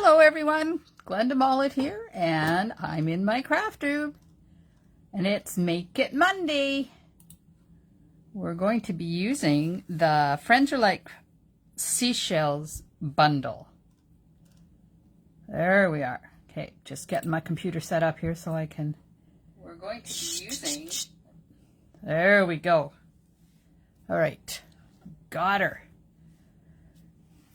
Hello everyone, Glenda Mollet here, and I'm in my craft tube, and it's Make It Monday. We're going to be using the Friends Are Like Seashells bundle. There we are. Okay, just getting my computer set up here so I can... We're going to be using... There we go. All right, got her.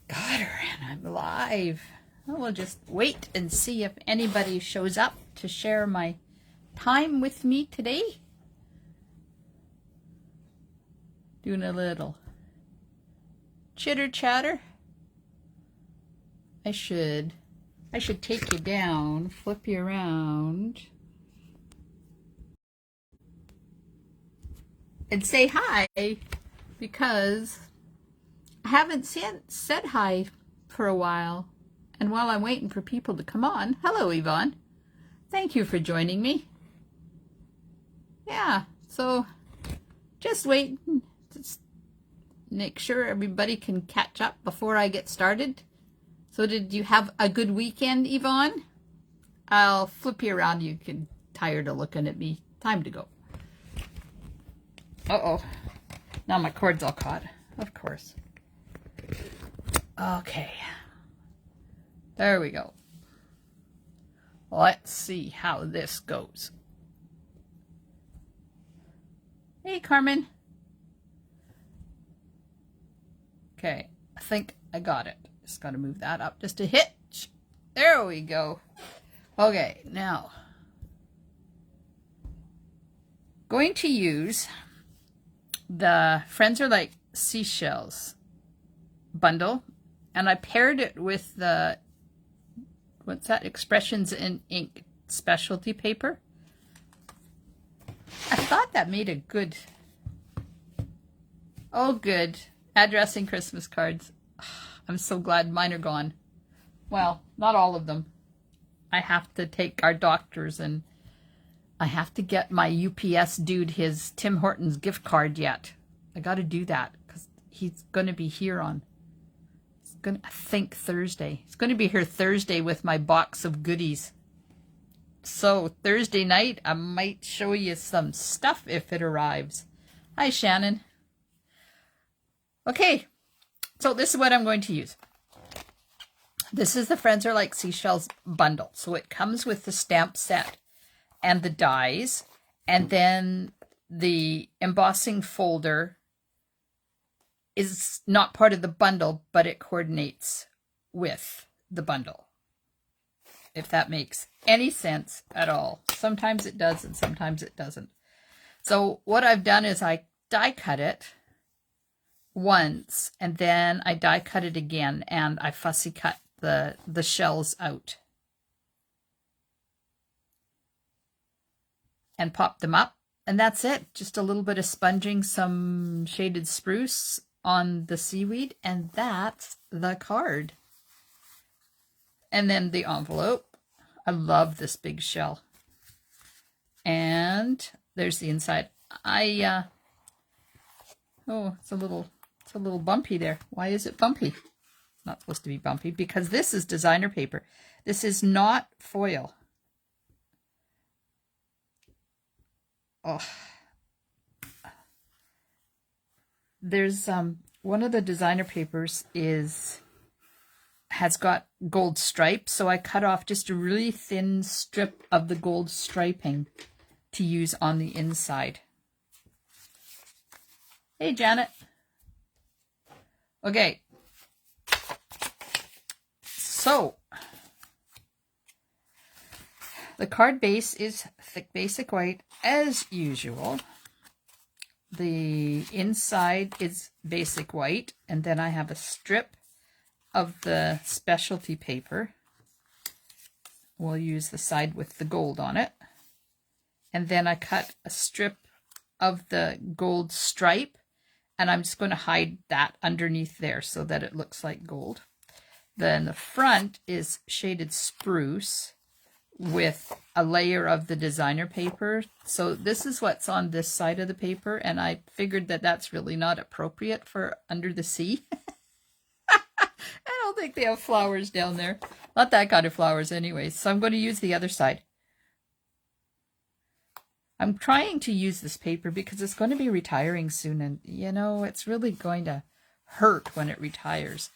Got her, and I'm live. We'll just wait and see if anybody shows up to share my time with me today. Doing a little chitter chatter. I should take you down, flip you around, and say hi, because I haven't said hi for a while. And while I'm waiting for people to come on, hello Yvonne. Thank you for joining me. Yeah, so just wait. Just make sure everybody can catch up before I get started. So did you have a good weekend, Yvonne? I'll flip you around. You can tired of looking at me. Time to go. Uh-oh. Now my cord's all caught. Of course. Okay. There we go. Let's see how this goes. Hey, Carmen. Okay, I think I got it. Just got to move that up just a hitch. There we go. Okay, now going to use the Friends Are Like Seashells bundle, and I paired it with the what's that? Expressions in Ink specialty paper. I thought that made a good, good addressing Christmas cards. I'm so glad mine are gone. Well, not all of them. I have to take our doctors, and I have to get my UPS dude his Tim Hortons gift card yet. I got to do that because he's going to be here on I think Thursday. He's going to be here Thursday with my box of goodies. So Thursday night, I might show you some stuff if it arrives. Hi, Shannon. Okay, so this is what I'm going to use. This is the Friends Are Like Seashells bundle. So it comes with the stamp set and the dies, and then the embossing folder is not part of the bundle, but it coordinates with the bundle, if that makes any sense at all. Sometimes it does and sometimes it doesn't. So what I've done is I die cut it once, and then I die cut it again, and I fussy cut the shells out and pop them up, and that's it. Just a little bit of sponging, some shaded spruce on the seaweed, and that's the card. And then the envelope. I love this big shell. And there's the inside. Oh, it's a little bumpy there. Why is it bumpy? It's not supposed to be bumpy because this is designer paper. This is not foil. Oh. There's one of the designer papers has got gold stripes, so I cut off just a really thin strip of the gold striping to use on the inside. Hey, Janet. Okay. So the card base is thick basic white as usual. The inside is basic white, and then I have a strip of the specialty paper. We'll use the side with the gold on it. And then I cut a strip of the gold stripe, and I'm just going to hide that underneath there so that it looks like gold. Then the front is shaded spruce with a layer of the designer paper. So this is what's on this side of the paper, and I figured that that's really not appropriate for under the sea. I don't think they have flowers down there. Not that kind of flowers anyway. So I'm going to use the other side. I'm trying to use this paper because it's going to be retiring soon. And, you know, it's really going to hurt when it retires.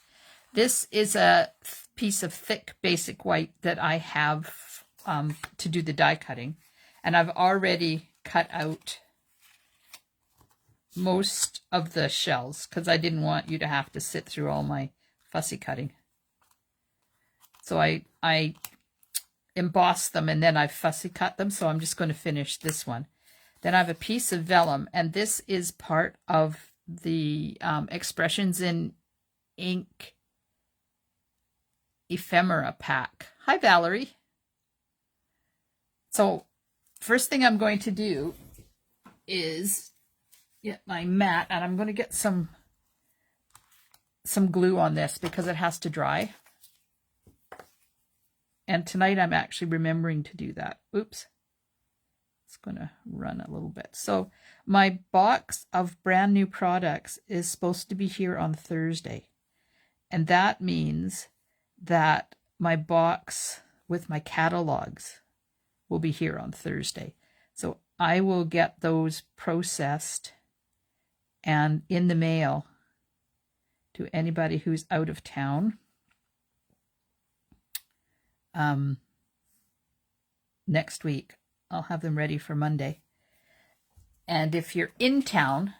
This is a piece of thick basic white that I have to do the die cutting. And I've already cut out most of the shells because I didn't want you to have to sit through all my fussy cutting. So I embossed them and then I fussy cut them. So I'm just going to finish this one. Then I have a piece of vellum, and this is part of the Expressions in Ink ephemera pack. Hi, Valerie. So first thing I'm going to do is get my mat, and I'm going to get some glue on this because it has to dry. And tonight I'm actually remembering to do that. Oops. It's going to run a little bit. So my box of brand new products is supposed to be here on Thursday. And that means that my box with my catalogs will be here on Thursday. So I will get those processed and in the mail to anybody who's out of town. Next week. I'll have them ready for Monday. And if you're in town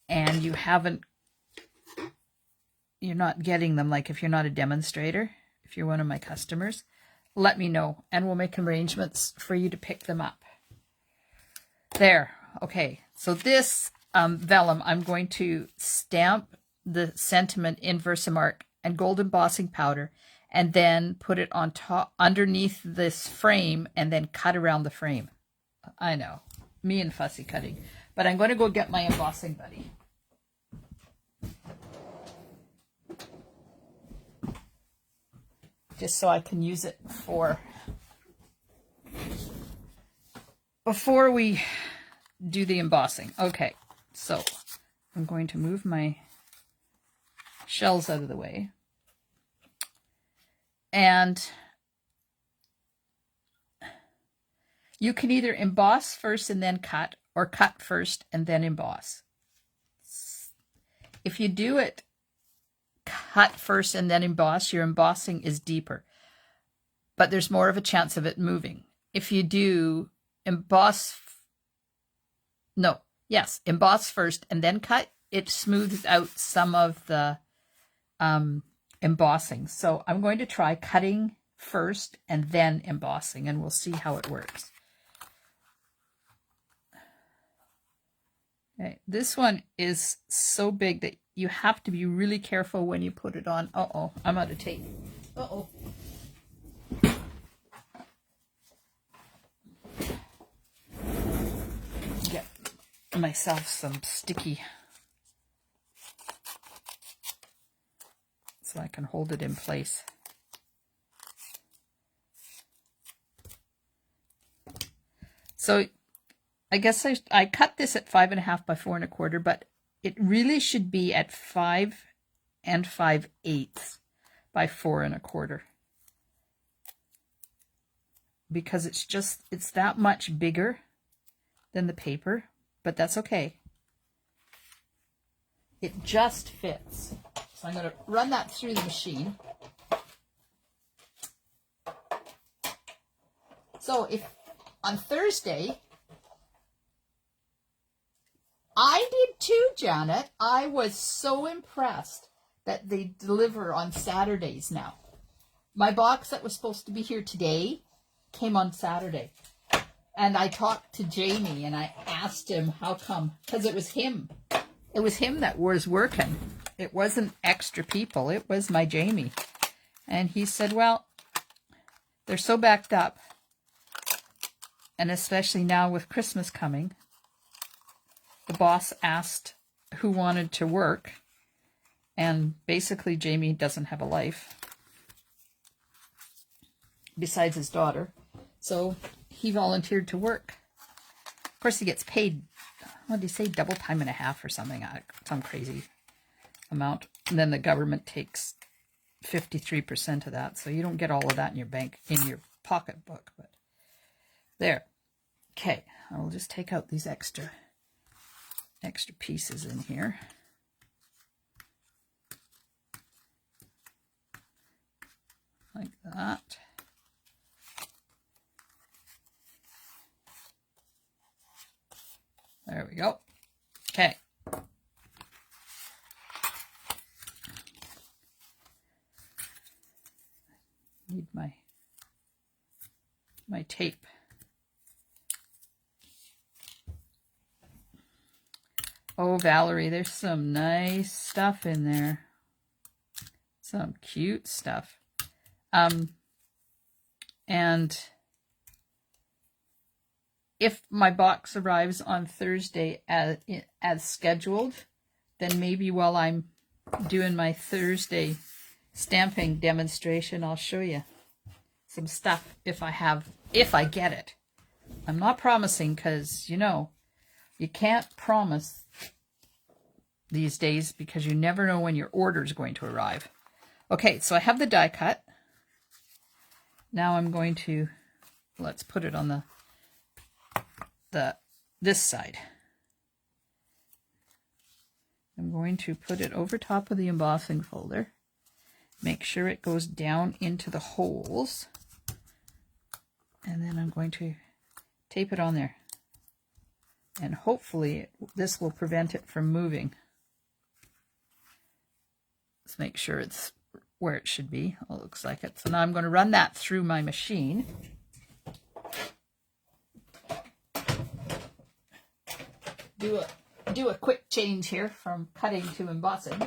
and you're not getting them, like if you're not a demonstrator, if you're one of my customers, let me know and we'll make arrangements for you to pick them up. There. Okay. So this vellum, I'm going to stamp the sentiment in Versamark and gold embossing powder, and then put it on top underneath this frame and then cut around the frame. I know, me and fussy cutting. But I'm going to go get my embossing buddy. Just so I can use it before we do the embossing. Okay, so I'm going to move my shells out of the way. And you can either emboss first and then cut, or cut first and then emboss. If you do it cut first and then emboss, your embossing is deeper, but there's more of a chance of it moving. If you do emboss first and then cut, it smooths out some of the embossing. So I'm going to try cutting first and then embossing, and we'll see how it works. Okay, this one is so big that you have to be really careful when you put it on. Uh-oh, I'm out of tape. Uh-oh. Get myself some sticky so I can hold it in place. So I guess I cut this at 5.5 by 4 1/4, but it really should be at 5 5/8 by 4 1/4. Because it's that much bigger than the paper, but that's okay. It just fits. So I'm going to run that through the machine. So if on Thursday, I did too, Janet. I was so impressed that they deliver on Saturdays now. My box that was supposed to be here today came on Saturday. And I talked to Jamie and I asked him how come, because it was him. It was him that was working. It wasn't extra people. It was my Jamie. And he said, well, they're so backed up. And especially now with Christmas coming, the boss asked who wanted to work. And basically, Jamie doesn't have a life besides his daughter. So he volunteered to work. Of course, he gets paid, what did he say, double time and a half or something, some crazy amount. And then the government takes 53% of that, so you don't get all of that in your pocketbook, but there. Okay, I'll just take out these extra pieces in here. Like that. There we go. Okay. Need my tape. Oh, Valerie, there's some nice stuff in there. Some cute stuff. And if my box arrives on Thursday as scheduled, then maybe while I'm doing my Thursday stamping demonstration, I'll show you some stuff if I get it. I'm not promising, because, you know, you can't promise these days because you never know when your order is going to arrive. Okay, so I have the die cut. Now I'm going to, let's put it on this side. I'm going to put it over top of the embossing folder. Make sure it goes down into the holes. And then I'm going to tape it on there. And hopefully this will prevent it from moving. Let's make sure it's where it should be. Oh, it looks like it. So now I'm going to run that through my machine. Do a quick change here from cutting to embossing.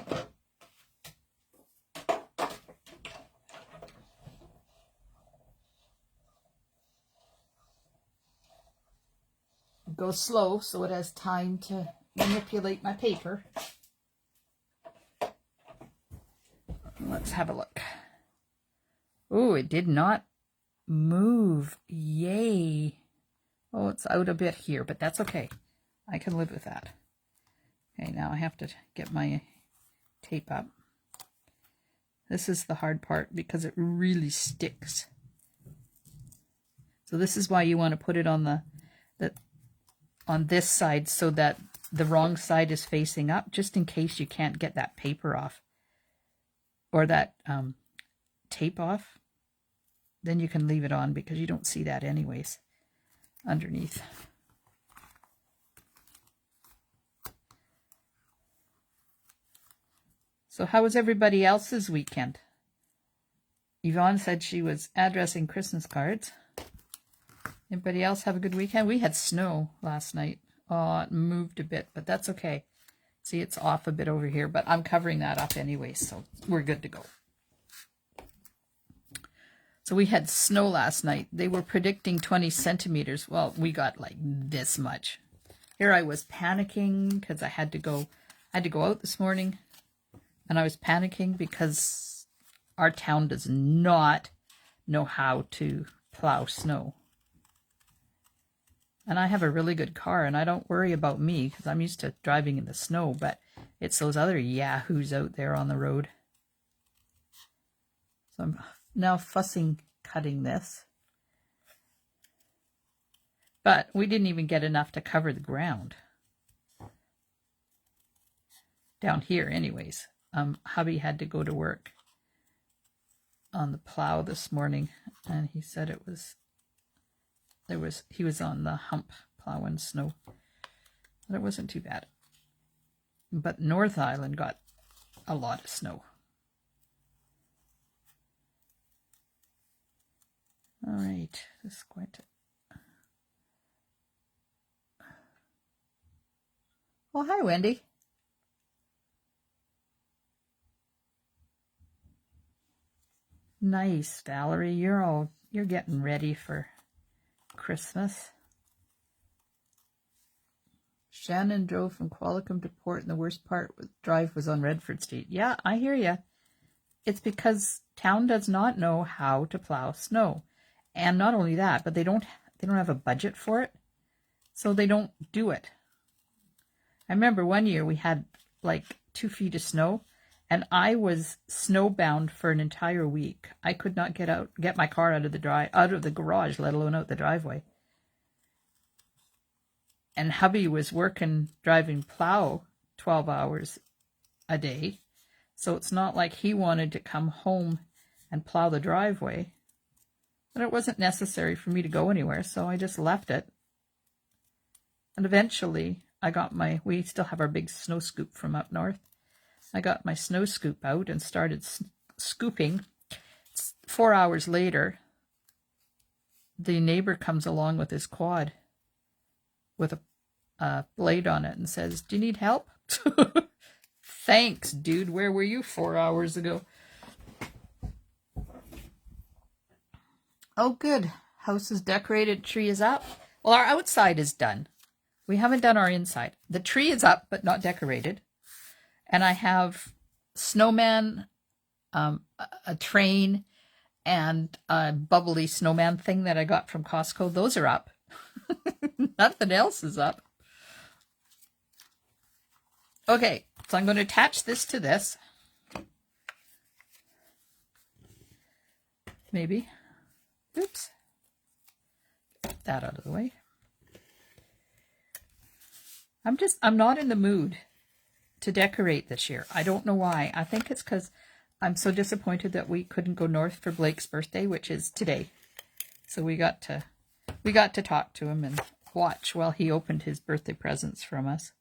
Go slow so it has time to manipulate my paper. Let's have a look. Oh, it did not move. Yay. Oh, it's out a bit here, but that's okay. I can live with that. Okay, now I have to get my tape up. This is the hard part because it really sticks. So this is why you want to put it on on this side so that the wrong side is facing up, just in case you can't get that paper off or that tape off. Then you can leave it on because you don't see that anyways underneath. So how was everybody else's weekend? Yvonne said she was addressing Christmas cards. Anybody else have a good weekend? We had snow last night. Oh, it moved a bit, but that's okay. See, it's off a bit over here, but I'm covering that up anyway, so we're good to go. So we had snow last night. They were predicting 20 centimeters. Well, we got like this much. Here I was panicking because I had to go out this morning, and I was panicking because our town does not know how to plow snow. And I have a really good car, and I don't worry about me because I'm used to driving in the snow, but it's those other yahoos out there on the road. So I'm now fussing cutting this. But we didn't even get enough to cover the ground. Down here anyways. Hubby had to go to work on the plow this morning, and he said it was... he was on the hump plowing snow, but it wasn't too bad. But North Island got a lot of snow. All right, this is going to... Oh, hi, Wendy. Nice, Valerie. You're getting ready for Christmas. Shannon drove from Qualicum to Port, and the worst part of the drive was on Redford Street. Yeah, I hear you. It's because town does not know how to plow snow. And not only that, but they don't have a budget for it, so they don't do it. I remember one year we had like 2 feet of snow, And I was snowbound for an entire week. I could not get my car out of the garage, let alone out the driveway. And hubby was driving plow 12 hours a day. So it's not like he wanted to come home and plow the driveway. But it wasn't necessary for me to go anywhere, so I just left it. And eventually we still have our big snow scoop from up north. I got my snow scoop out and started scooping. 4 hours later, the neighbor comes along with his quad with a blade on it and says, "Do you need help?" Thanks, dude. Where were you 4 hours ago? Oh, good. House is decorated. Tree is up. Well, our outside is done. We haven't done our inside. The tree is up, but not decorated. And I have snowman, a train, and a bubbly snowman thing that I got from Costco. Those are up. Nothing else is up. Okay, so I'm going to attach this to this. Maybe. Oops. Get that out of the way. I'm not in the mood to decorate this year. I don't know why. I think it's because I'm so disappointed that we couldn't go north for Blake's birthday, which is today. So we got to talk to him and watch while he opened his birthday presents from us.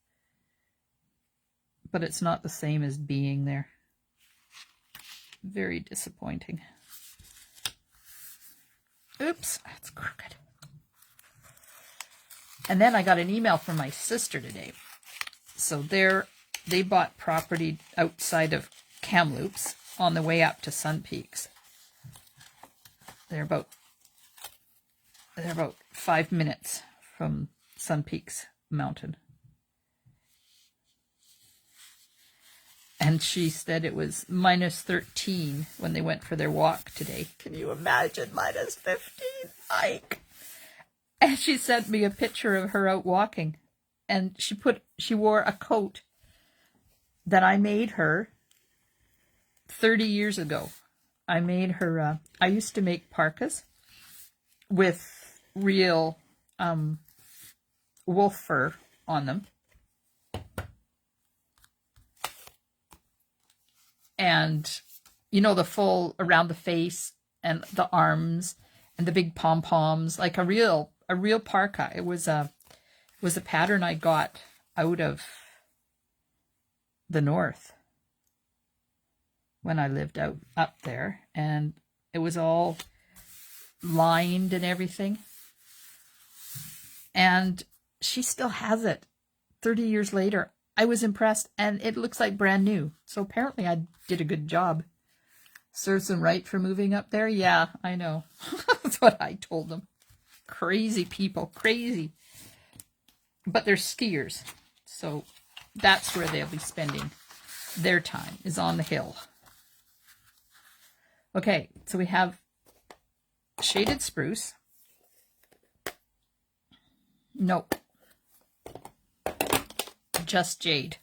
But it's not the same as being there. Very disappointing. Oops, that's crooked. And then I got an email from my sister today. So they bought property outside of Kamloops on the way up to Sun Peaks. They're about 5 minutes from Sun Peaks Mountain. And she said it was -13 when they went for their walk today. Can you imagine -15? Ike. And she sent me a picture of her out walking. And she wore a coat that I made her 30 years ago. I made her, I used to make parkas with real wolf fur on them. And, you know, the full around the face and the arms and the big pom-poms, like a real parka. It was a pattern I got out of the north when I lived up there, and it was all lined and everything. And she still has it 30 years later. I was impressed, and it looks like brand new. So apparently I did a good job. Serves them right for moving up there. Yeah, I know. That's what I told them. Crazy people, crazy. But they're skiers, so that's where they'll be spending their time, is on the hill. Okay, so we have shaded spruce. Nope. Just Jade.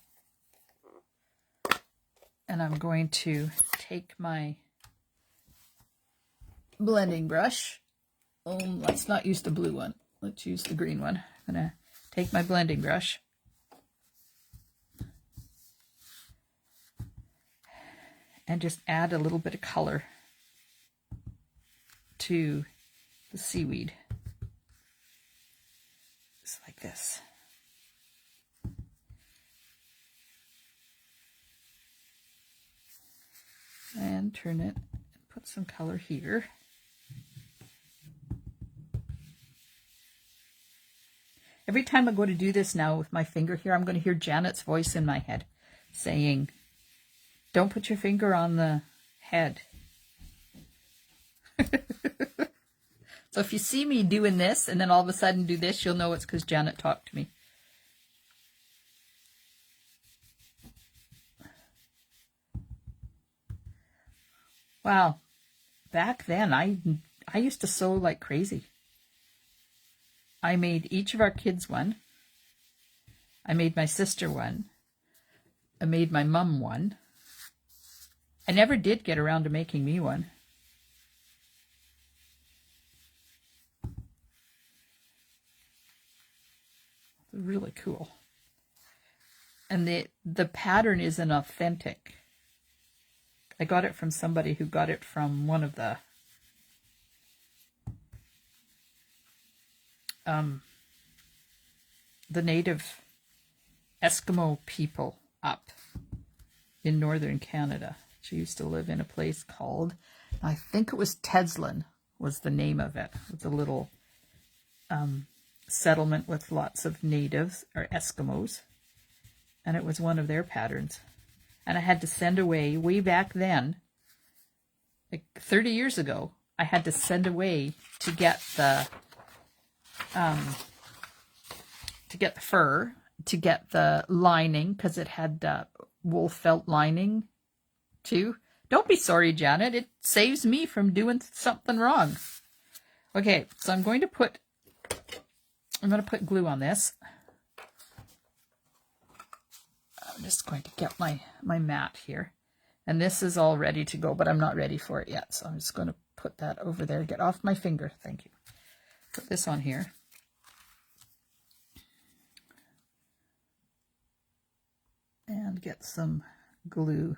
And I'm going to take my blending brush. Let's not use the blue one. Let's use the green one. I'm going to take my blending brush and just add a little bit of color to the seaweed. Just like this. And turn it and put some color here. Every time I go to do this now with my finger here, I'm going to hear Janet's voice in my head saying, "Don't put your finger on the head." So if you see me doing this and then all of a sudden do this, you'll know it's because Janet talked to me. Wow, back then I used to sew like crazy. I made each of our kids one. I made my sister one. I made my mum one. I never did get around to making me one. Really cool. And the pattern is an authentic. I got it from somebody who got it from one of the native Eskimo people up in northern Canada. She used to live in a place called, I think it was Teslin was the name of it. It was a little settlement with lots of natives or Eskimos. And it was one of their patterns. And I had to send away, way back then, like 30 years ago, I had to send away to get the fur, to get the lining, because it had wool felt lining too. Don't be sorry, Janet. It saves me from doing something wrong. Okay, so I'm going to put glue on this. I'm just going to get my mat here. And this is all ready to go, but I'm not ready for it yet. So I'm just going to put that over there. Get off my finger. Thank you. Put this on here. And get some glue,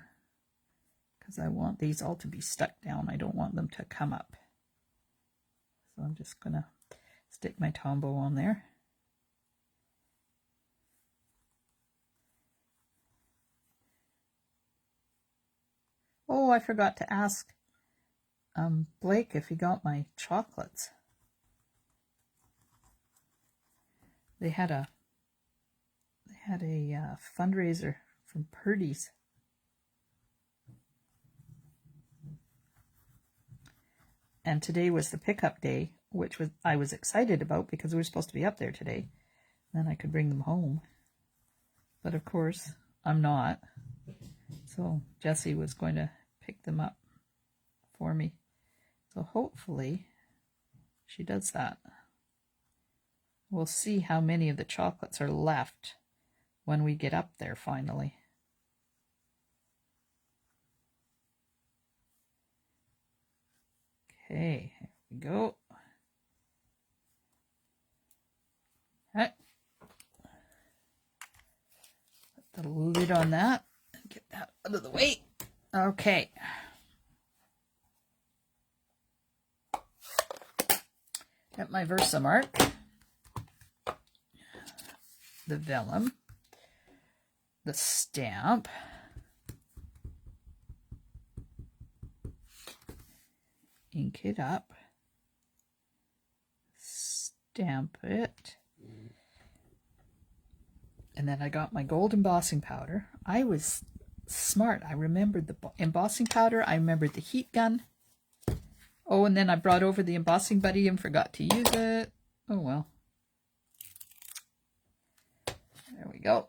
because I want these all to be stuck down. I don't want them to come up. So I'm just going to stick my Tombow on there. Oh, I forgot to ask Blake if he got my chocolates. They had a fundraiser from Purdy's. And today was the pickup day, which I was excited about because we were supposed to be up there today. Then I could bring them home. But of course, I'm not. So Jessie was going to pick them up for me. So hopefully she does that. We'll see how many of the chocolates are left when we get up there finally. Okay, here we go. Okay. Put the lid on that and get that out of the way. Okay. Got my Versamark, the vellum, the stamp, ink it up, stamp it, and then I got my gold embossing powder. I was smart. I remembered the embossing powder. I remembered the heat gun. Oh, and then I brought over the embossing buddy and forgot to use it. Oh, well. There we go.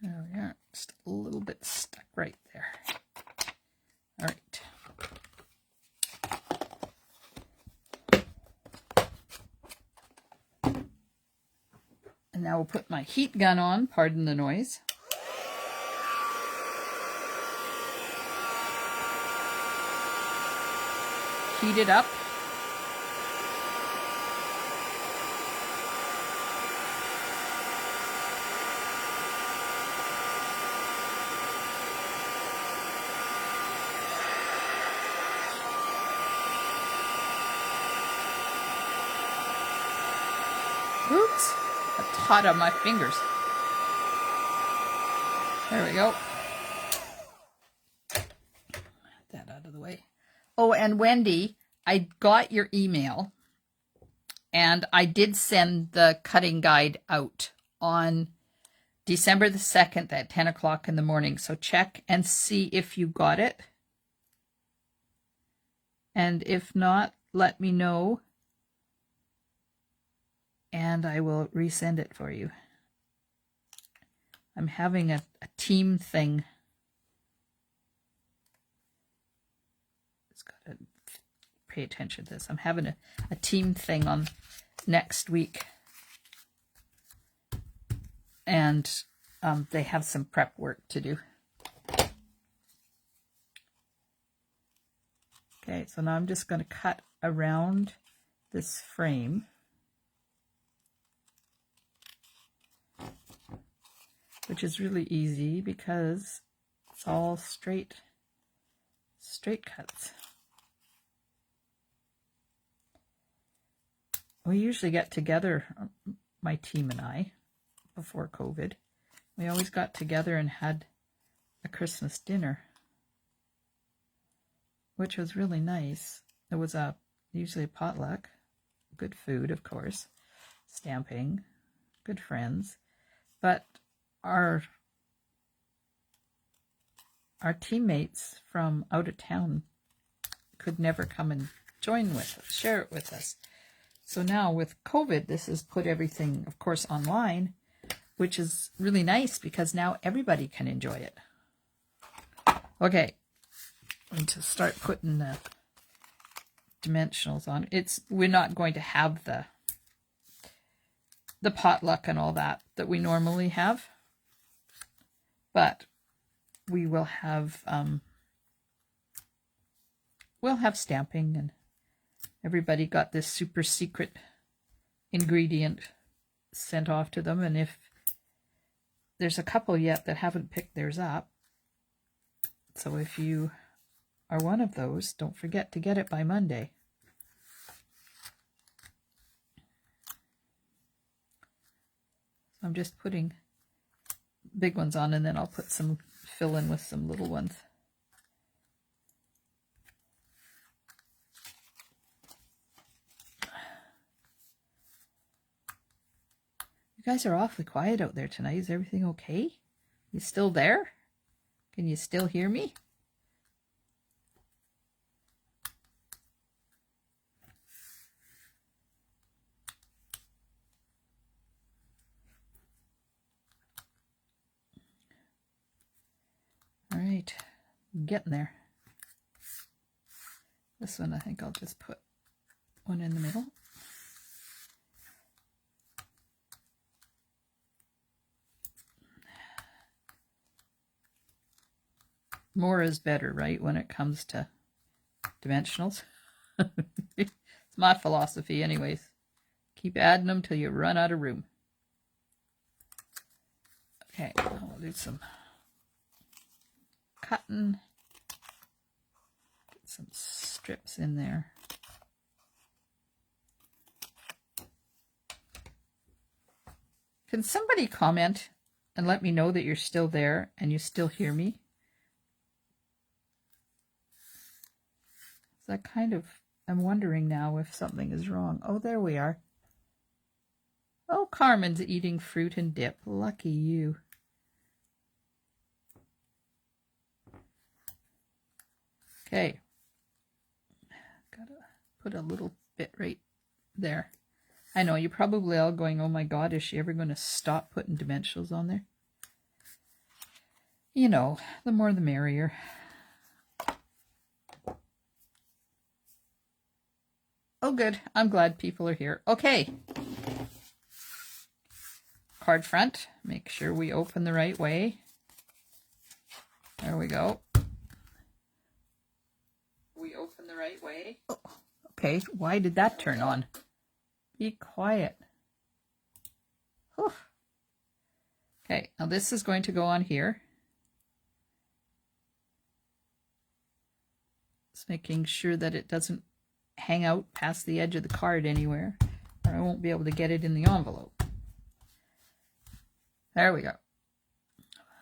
There we are. Just a little bit stuck right there. All right. And now we'll put my heat gun on, pardon the noise. Heat it up. Oops, got hot on my fingers. There we go. Get that out of the way. Oh, and Wendy, I got your email, and I did send the cutting guide out on December the 2nd at 10 o'clock in the morning. So check and see if you got it. And if not, let me know, and I will resend it for you. I'm having a team thing. It's got to pay attention to this. I'm having a team thing on next week. And they have some prep work to do. Okay, so now I'm just going to cut around this frame. Which is really easy because it's all straight cuts. We usually get together, my team and I, before COVID. We always got together and had a Christmas dinner, which was really nice. It was usually a potluck, good food, of course, stamping, good friends, but our teammates from out of town could never come and join with us, share it with us. So now with COVID, this has put everything, of course, online, which is really nice because now everybody can enjoy it. Okay, I'm going to start putting the dimensionals on. We're not going to have the potluck and all that we normally have, but we will have stamping, and everybody got this super secret ingredient sent off to them, and if there's a couple yet that haven't picked theirs up, so if you are one of those, don't forget to get it by Monday. So I'm just putting big ones on, and then I'll put some fill in with some little ones. You guys are awfully quiet out there tonight. Is everything okay? You still there? Can you still hear me? All right, getting there. This one, I think I'll just put one in the middle. More is better, right, when it comes to dimensionals. It's my philosophy anyways. Keep adding them till you run out of room. Okay, I'll do some cutting. Get some strips in there. Can somebody comment and let me know that you're still there and you still hear me? So I'm wondering now if something is wrong. Oh, there we are. Oh, Carmen's eating fruit and dip. Lucky you. Okay. Gotta put a little bit right there. I know, you're probably all going, oh my God, is she ever going to stop putting dimensionals on there? You know, the more the merrier. Oh, good. I'm glad people are here. Okay. Card front. Make sure we open the right way. There we go. We open the right way. Oh, okay. Why did that turn on? Be quiet. Whew. Okay. Now this is going to go on here. Just making sure that it doesn't hang out past the edge of the card anywhere, or I won't be able to get it in the envelope. There we go.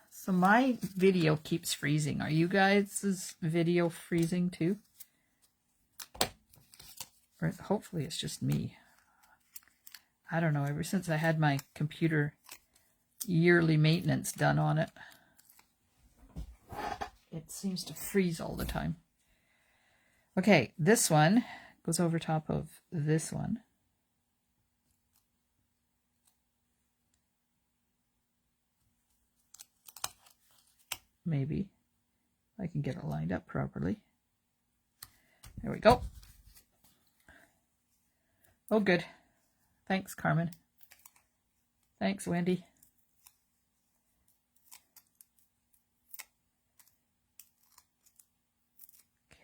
So my video keeps freezing. Are you guys' video freezing too? Or hopefully it's just me. I don't know. Ever since I had my computer yearly maintenance done on it, it seems to freeze all the time. Okay, this one goes over top of this one. maybe. I can get it lined up properly. There we go. Oh, good. Thanks, Carmen. Thanks, Wendy.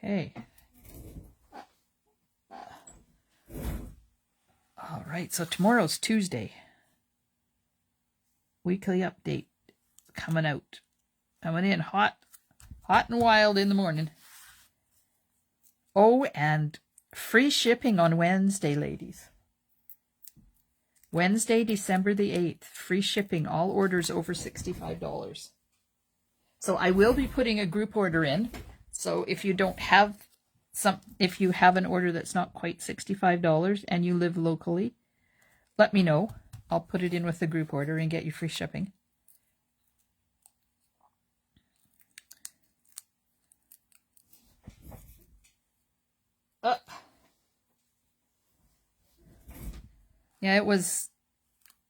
Okay. All right, so tomorrow's Tuesday. Weekly update coming out. Coming in hot and wild in the morning. Oh, and free shipping on Wednesday, ladies. Wednesday, December the 8th. Free shipping, all orders over $65. So I will be putting a group order in. So if you don't have if you have an order that's not quite $65 and you live locally, let me know. I'll put it in with the group order and get you free shipping. Yeah, it was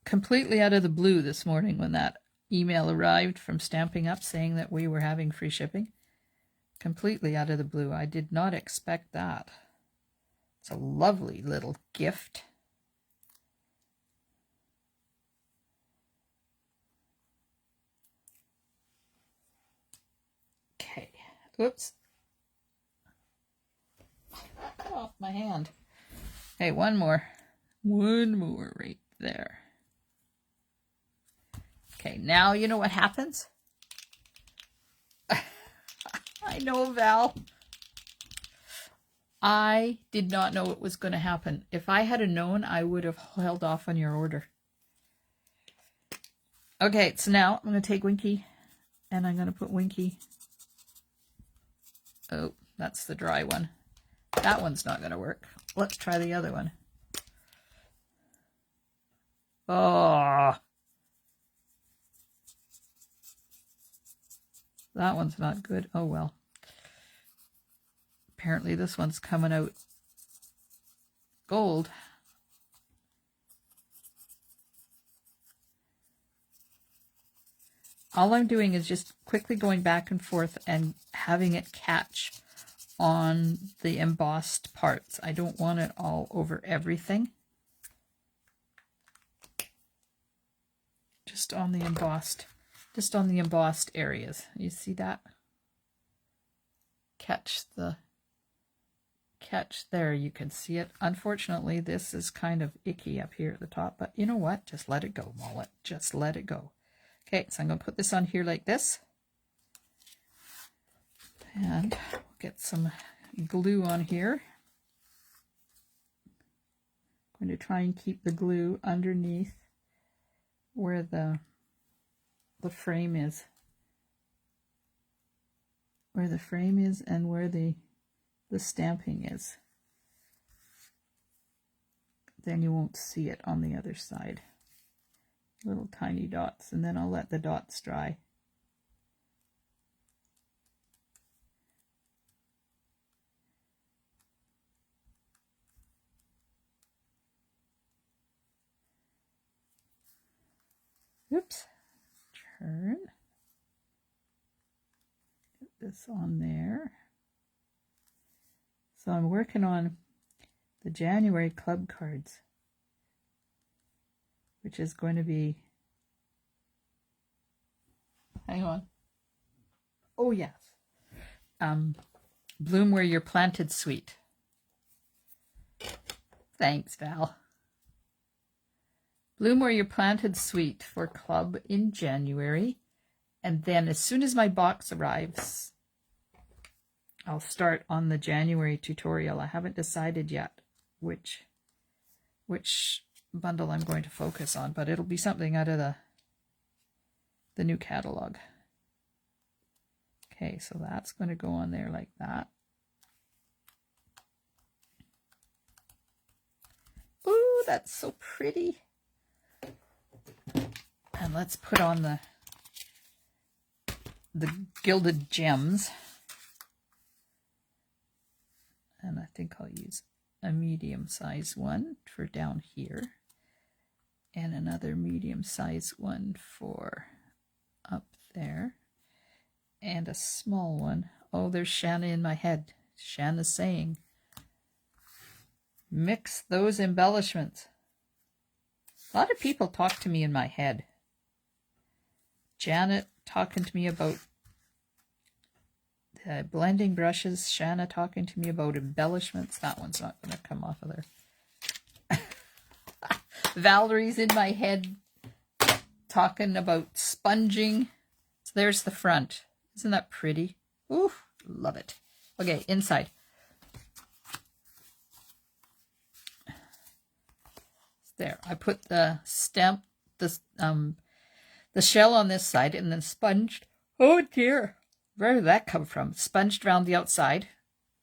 completely out of the blue this morning when that email arrived from Stamping Up saying that we were having free shipping. Completely out of the blue. I did not expect that. It's a lovely little gift. Okay. Oops. Get off my hand. Okay, one more. One more right there. Okay, now you know what happens? I know, Val. I did not know it was going to happen. If I had known, I would have held off on your order. Okay, so now I'm going to take Winky and I'm going to put Winky. Oh, that's the dry one. That one's not going to work. Let's try the other one. Oh, that one's not good. Oh, well. Apparently this one's coming out gold. All I'm doing is just quickly going back and forth and having it catch on the embossed parts. I don't want it all over everything. Just on the embossed areas. You see that? Catch there, you can see it. Unfortunately, this is kind of icky up here at the top, but you know what? Just let it go, Mollet. Just let it go. Okay, so I'm going to put this on here like this. And get some glue on here. I'm going to try and keep the glue underneath where the frame is. Where the frame is and where the stamping is. Then you won't see it on the other side. Little tiny dots, and then I'll let the dots dry. Oops. Turn. Get this on there. So I'm working on the January club cards, which is going to be, hang on. Oh, yes. Bloom Where You're Planted Sweet. Thanks, Val. Bloom Where You're Planted Sweet for club in January. And then as soon as my box arrives, I'll start on the January tutorial. I haven't decided yet which bundle I'm going to focus on, but it'll be something out of the new catalog. Okay, so that's going to go on there like that. Ooh, that's so pretty. And let's put on the gilded gems. And I think I'll use a medium-sized one for down here. And another medium-sized one for up there. and a small one. Oh, there's Shanna in my head. Shanna's saying, mix those embellishments. A lot of people talk to me in my head. Janet talking to me about blending brushes. Shanna talking to me about embellishments. That one's not going to come off of there. Valerie's in my head talking about sponging. So there's the front. Isn't that pretty? Ooh, love it. Okay, inside. There, I put the stamp, the shell on this side and then sponged. Oh dear, where did that come from? Sponged around the outside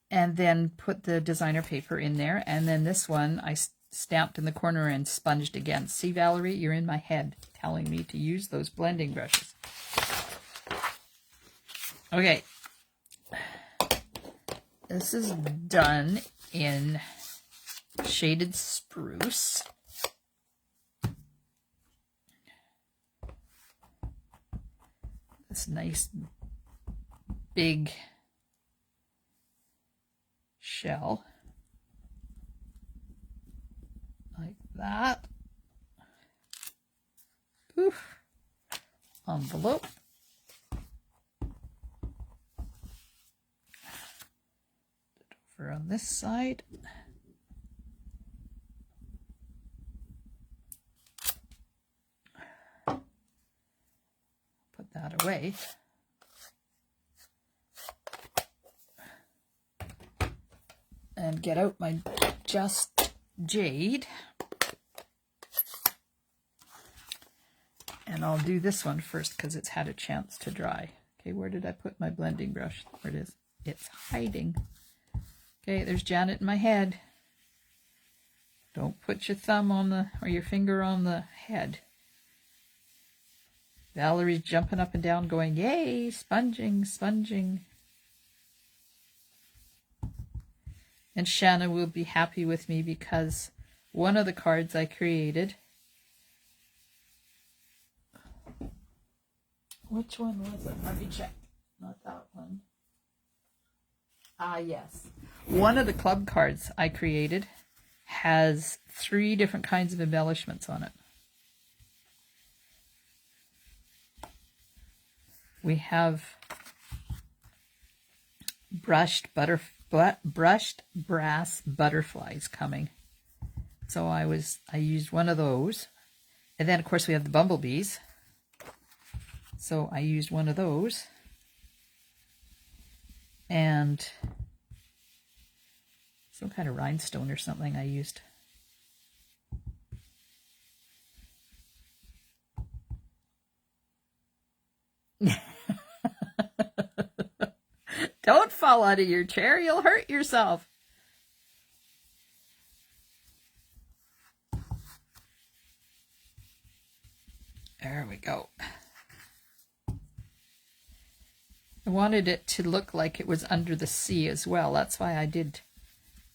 and then put the designer paper in there. And then this one I stamped in the corner and sponged again. See, Valerie, you're in my head telling me to use those blending brushes. Okay. This is done in Shaded Spruce. This nice big shell. Like that. Oof. Envelope. Over on this side. Put that away. And get out my Just Jade. And I'll do this one first because it's had a chance to dry. Okay, where did I put my blending brush? There it is. It's hiding. Okay, there's Janet in my head. Don't put your thumb on the, or your finger on the head. Valerie's jumping up and down going, yay, sponging, sponging. And Shanna will be happy with me because one of the cards I created, which one was it? Let me check. Not that one. Ah, yes. One of the club cards I created has 3 different kinds of embellishments on it. We have brushed brass butterflies coming. So I used one of those. And then of course we have the bumblebees. So I used one of those. And some kind of rhinestone or something I used. Don't fall out of your chair, you'll hurt yourself. There we go. I wanted it to look like it was under the sea as well. That's why I did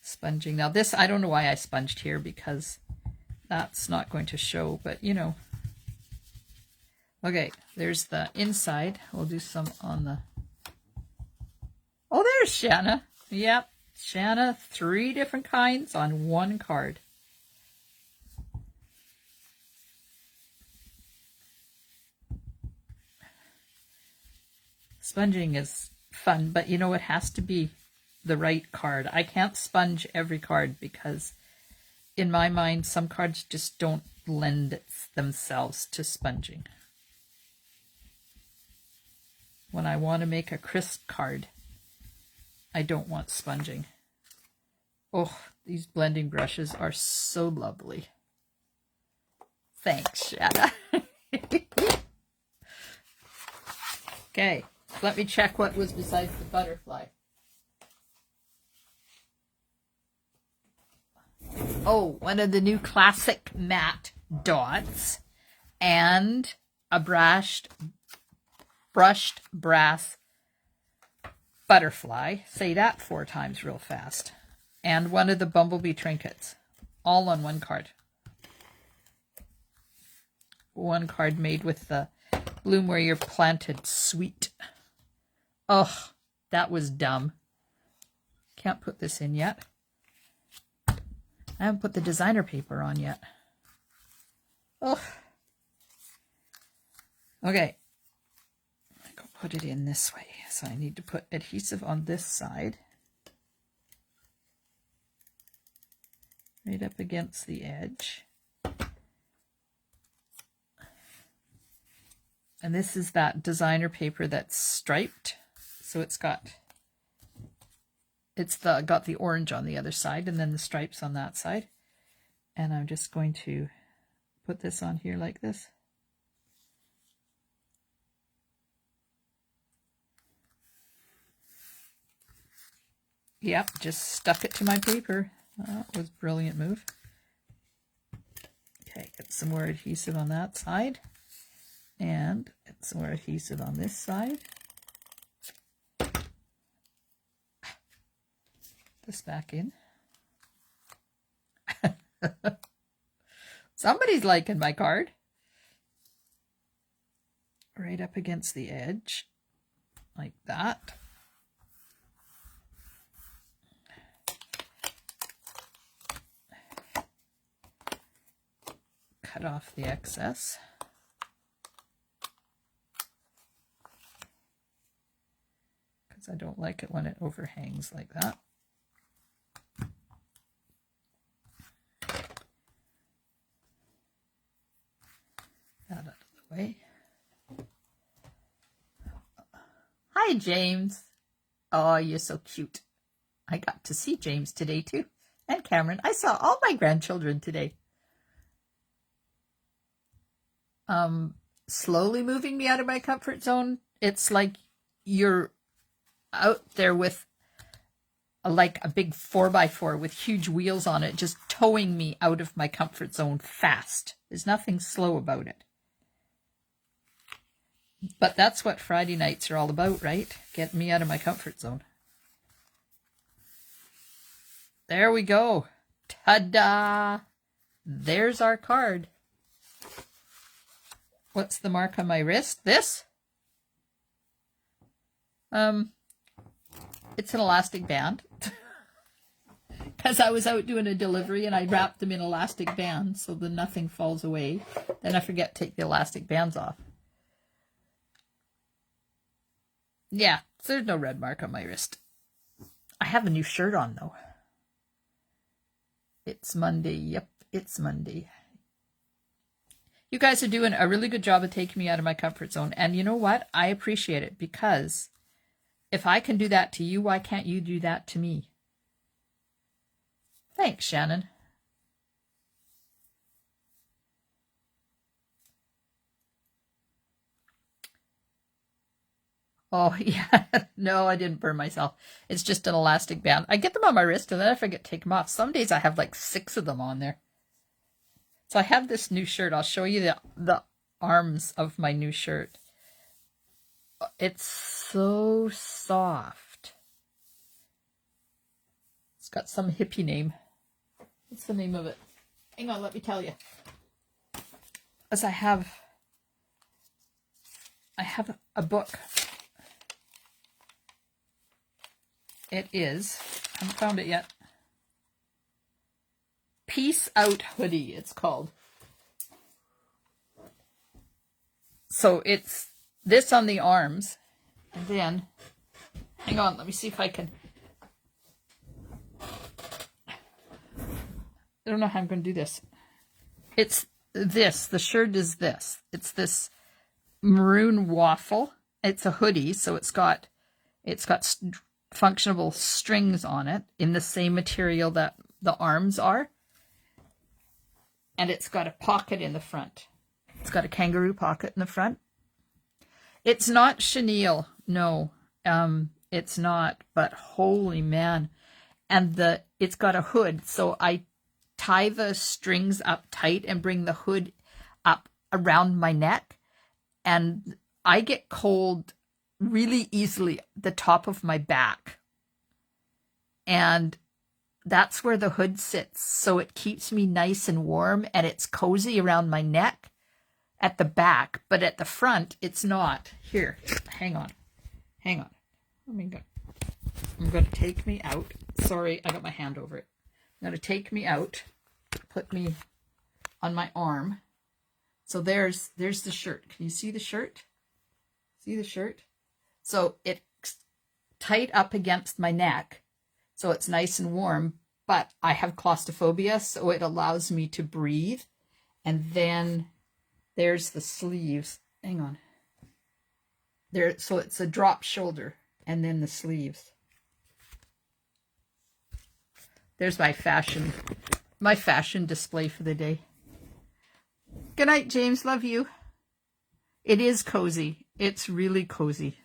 sponging. Now this, I don't know why I sponged here because that's not going to show, but you know. Okay, there's the inside. We'll do some on the... Oh, there's Shanna. Yep, Shanna, 3 different kinds on one card. Sponging is fun, but you know, it has to be the right card. I can't sponge every card because in my mind, some cards just don't lend themselves to sponging. When I want to make a crisp card, I don't want sponging. Oh, these blending brushes are so lovely. Thanks, Shanna. Okay, let me check what was besides the butterfly. Oh, one of the new classic matte dots and a brushed brass butterfly. Say that 4 times real fast. And one of the bumblebee trinkets. All on one card. One card made with the bloom where you're planted sweet. Oh, that was dumb. Can't put this in yet. I haven't put the designer paper on yet. Oh. Okay. Go put it in this way. So I need to put adhesive on this side. Right up against the edge. And this is that designer paper that's striped. So it's got the orange on the other side and then the stripes on that side. And I'm just going to put this on here like this. Yep, just stuck it to my paper. That was a brilliant move. Okay, get some more adhesive on that side. And get some more adhesive on this side. This back in. Somebody's liking my card. Right up against the edge, like that. Cut off the excess. Because I don't like it when it overhangs like that. That out of the way. Hi, James. Oh, you're so cute. I got to see James today, too. And Cameron. I saw all my grandchildren today. Slowly moving me out of my comfort zone. It's like you're out there with like a big 4x4 with huge wheels on it, just towing me out of my comfort zone fast. There's nothing slow about it. But that's what Friday nights are all about, right? Getting me out of my comfort zone. There we go. Ta-da! There's our card. What's the mark on my wrist? This? It's an elastic band. Because I was out doing a delivery and I wrapped them in elastic bands so that nothing falls away. Then I forget to take the elastic bands off. Yeah, so there's no red mark on my wrist. I have a new shirt on though. It's Monday. Yep, it's Monday. You guys are doing a really good job of taking me out of my comfort zone. And you know what? I appreciate it because if I can do that to you, why can't you do that to me? Thanks, Shannon. Oh, yeah. No, I didn't burn myself. It's just an elastic band. I get them on my wrist and then I forget to take them off. Some days I have like 6 of them on there. So I have this new shirt. I'll show you the arms of my new shirt. It's so soft. It's got some hippie name. What's the name of it? Hang on, let me tell you. As I have a book. It is, I haven't found it yet. Peace Out Hoodie, it's called. So it's this on the arms, and then, hang on, let me see if I can. I don't know how I'm going to do this. It's this, the shirt is this. It's this maroon waffle. It's a hoodie, so it's got functional strings on it in the same material that the arms are. And it's got a pocket in the front. It's got a kangaroo pocket in the front. It's not chenille. No, it's not. But holy man. And it's got a hood. So I tie the strings up tight and bring the hood up around my neck. And I get cold really easily at the top of my back. And that's where the hood sits, so it keeps me nice and warm, and it's cozy around my neck at the back, but at the front, it's not. Here, hang on. I'm going to take me out. Sorry, I got my hand over it. I'm going to take me out, put me on my arm. So there's the shirt. Can you see the shirt? See the shirt? So it's tight up against my neck, so it's nice and warm, but I have claustrophobia, so it allows me to breathe. And then there's the sleeves. Hang on. There, so it's a drop shoulder, and then the sleeves. There's my fashion display for the day. Good night, James. Love you. It is cozy. It's really cozy.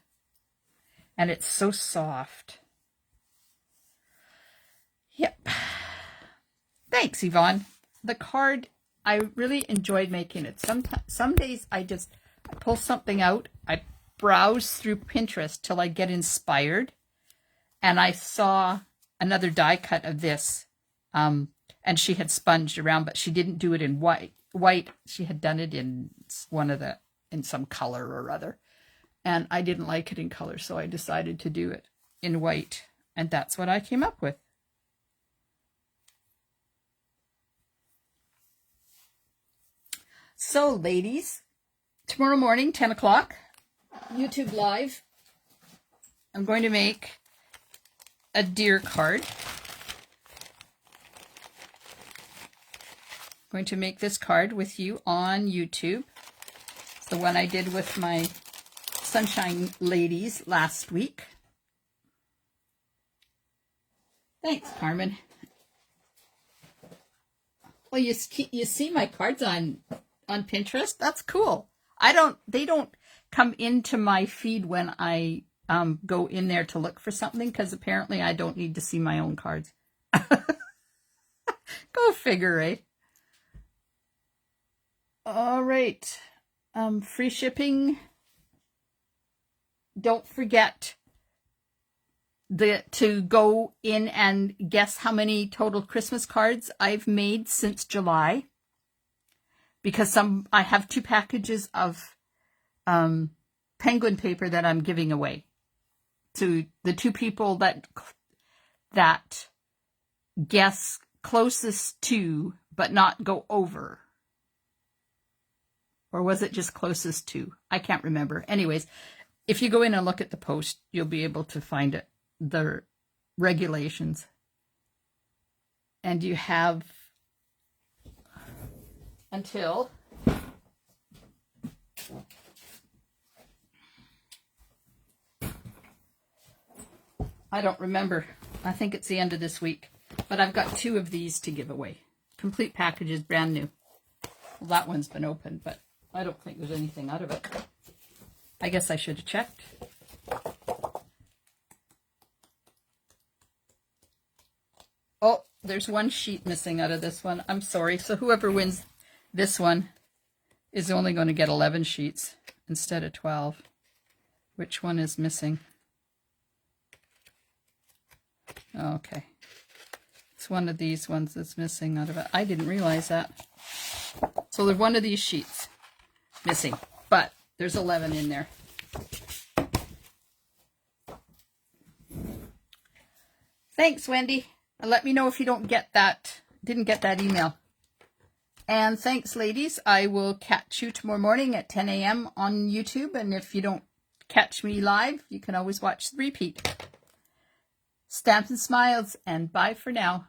And it's so soft. Yep. Thanks, Yvonne. The card, I really enjoyed making it. Some days I pull something out. I browse through Pinterest till I get inspired. And I saw another die cut of this. And she had sponged around, but she didn't do it in white. She had done it in in some color or other. And I didn't like it in color, so I decided to do it in white. And that's what I came up with. So, ladies, tomorrow morning, 10 o'clock, YouTube Live, I'm going to make a deer card. I'm going to make this card with you on YouTube. It's the one I did with my Sunshine Ladies last week. Thanks, Carmen. Well, you see my cards on Pinterest. That's cool. They don't come into my feed when I go in there to look for something, because apparently I don't need to see my own cards. Go figure, eh? All right. Free shipping. Don't forget to go in and guess how many total Christmas cards I've made since July. Because I have 2 packages of penguin paper that I'm giving away to the 2 people that guess closest to, but not go over. Or was it just closest to? I can't remember. Anyways, if you go in and look at the post, you'll be able to find it, the regulations. And you have until I don't remember. I think it's the end of this week. But I've got 2 of these to give away. Complete packages, brand new. Well, that one's been opened, but I don't think there's anything out of it. I guess I should have checked. Oh, there's 1 sheet missing out of this one. I'm sorry. So whoever wins this one is only going to get 11 sheets instead of 12. Which one is missing? Okay. It's one of these ones that's missing out of it. I didn't realize that. So there's 1 of these sheets missing, but there's 11 in there. Thanks, Wendy. Let me know if you didn't get that email. And thanks, ladies. I will catch you tomorrow morning at 10 a.m. on YouTube. And if you don't catch me live, you can always watch the repeat. Stamps and smiles, and bye for now.